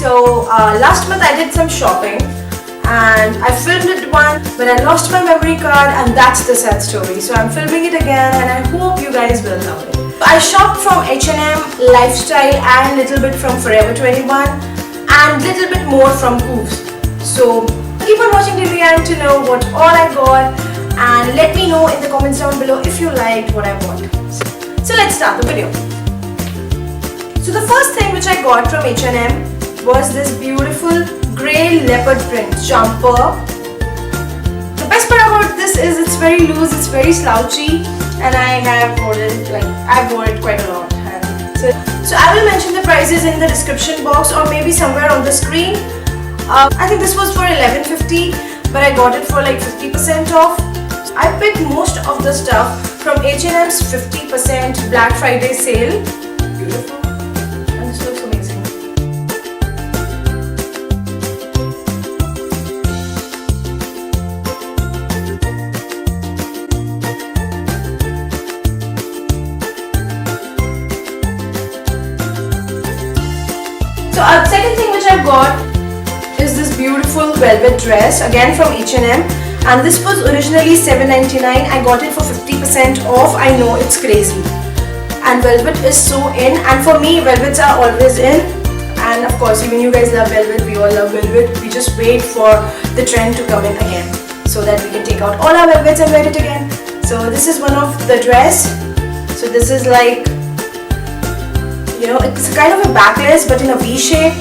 So last month I did some shopping and I filmed it once, but I lost my memory card, and that's the sad story. So I'm filming it again and I hope you guys will love it. I shopped from H&M, Lifestyle and little bit from Forever 21 and little bit more from Hooves. So keep on watching till the end to know what all I got, and let me know in the comments down below if you liked what I bought. So let's start the video. So the first thing which I got from H&M was this beautiful grey leopard print jumper. The best part about this is it's very loose, it's very slouchy, and I have worn it, I've worn it quite a lot. And so I will mention the prices in the description box or maybe somewhere on the screen. I think this was for $11.50, but I got it for like 50% off. I picked most of the stuff from H&M's 50% Black Friday sale. Beautiful. And this looks amazing. So second thing which I got is this beautiful velvet dress, again from H&M, and this was originally $7.99. I got it for 50% off. I know it's crazy, and velvet is so in, and for me velvets are always in, and of course even you guys love velvet, we all love velvet. We just wait for the trend to come in again so that we can take out all our velvets and wear it again. So this is one of the dress. So this is like, you know, it's kind of a backless but in a V shape,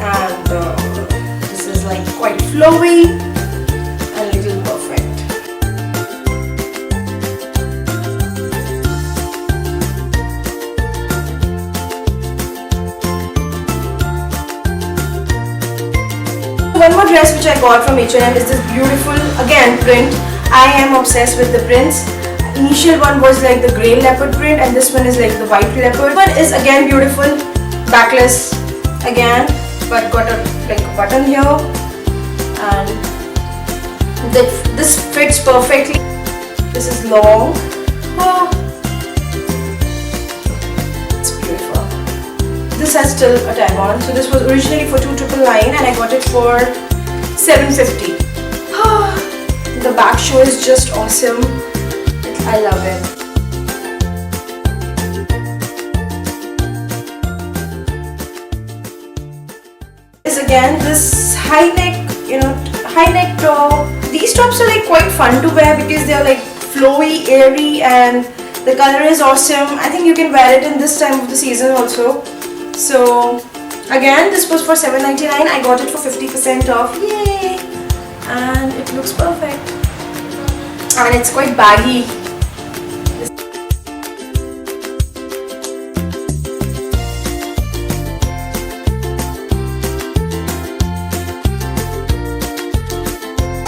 and this is like quite flowy and little perfect. One more dress which I got from H&M is this beautiful, again, print. I am obsessed with the prints. Initial one was like the grey leopard print, and this one is like the white leopard. One is again beautiful, backless again, but got a button here, and this fits perfectly. This is long. It's beautiful. This has still a tag on. So this was originally for $2,999 and I got it for $7.50. The back show is just awesome. I love it. Is again this high neck top. These tops are like quite fun to wear because they are like flowy, airy, and the color is awesome. I think you can wear it in this time of the season also. So again, this was for $7.99. I got it for 50% off. Yay! And it looks perfect. And it's quite baggy.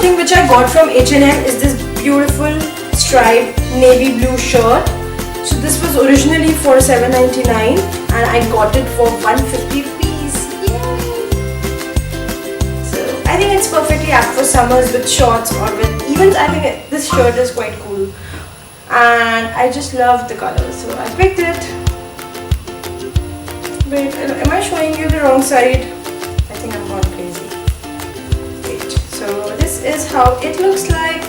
Thing which I got from H&M is this beautiful striped navy blue shirt. So this was originally for $7.99 and I got it for $150 rupees. Yay! So I think it's perfectly apt for summers with shorts or with even. I think this shirt is quite cool and I just love the color, so I picked it. Wait, am I showing you the wrong side? I think I'm gone crazy. Wait, so this is how it looks like.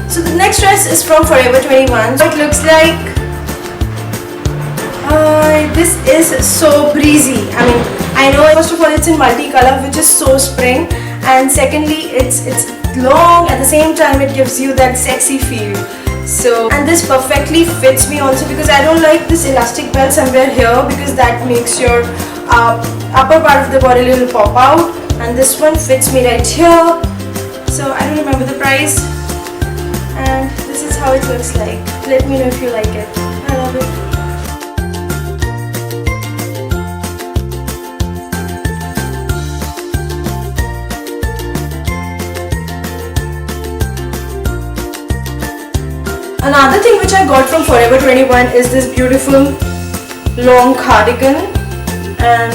So the next dress is from Forever 21. So it looks like this is so breezy. I mean, I know first of all it's in multicolor, which is so spring, and secondly it's long. At the same time it gives you that sexy feel. So, and this perfectly fits me also because I don't like this elastic belt somewhere here because that makes your upper part of the body a little pop out, and this one fits me right here. So I don't remember the price, and this is how it looks like. Let me know if you like it. I love it. Another thing which I got from Forever 21 is this beautiful long cardigan, and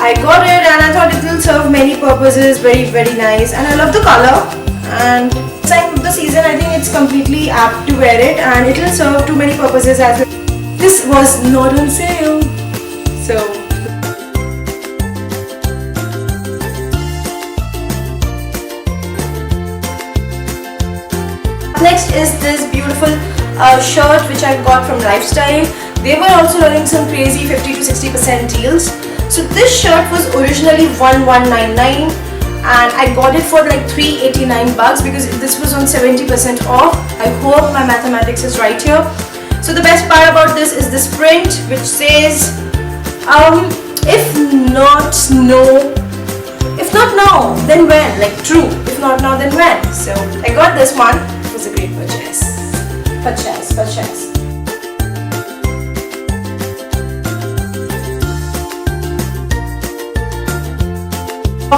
I got it and I thought it will serve many purposes. Very nice, and I love the color. And this time of the season, I think it's completely apt to wear it, and it will serve too many purposes as well. This was not on sale, so. Next is this beautiful shirt which I got from Lifestyle. They were also running some crazy 50 to 60% deals. So this shirt was originally 1199 and I got it for like 389 bucks because this was on 70% off. I hope my mathematics is right here. So the best part about this is this print which says if not now then when, like true, if not now then when. So I got this one. It was a great purchase.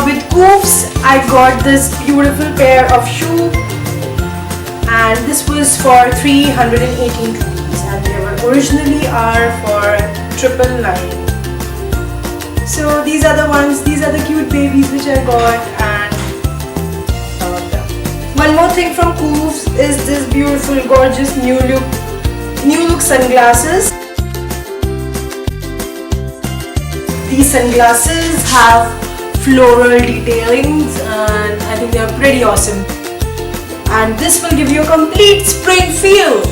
With Koofs, I got this beautiful pair of shoes, and this was for 318 rupees, and they were originally are for 999. So these are the ones, these are the cute babies which I got, and I love them. One more thing from Koofs is this beautiful, gorgeous new look sunglasses. These sunglasses have floral detailings and I think they are pretty awesome, and this will give you a complete spring feel.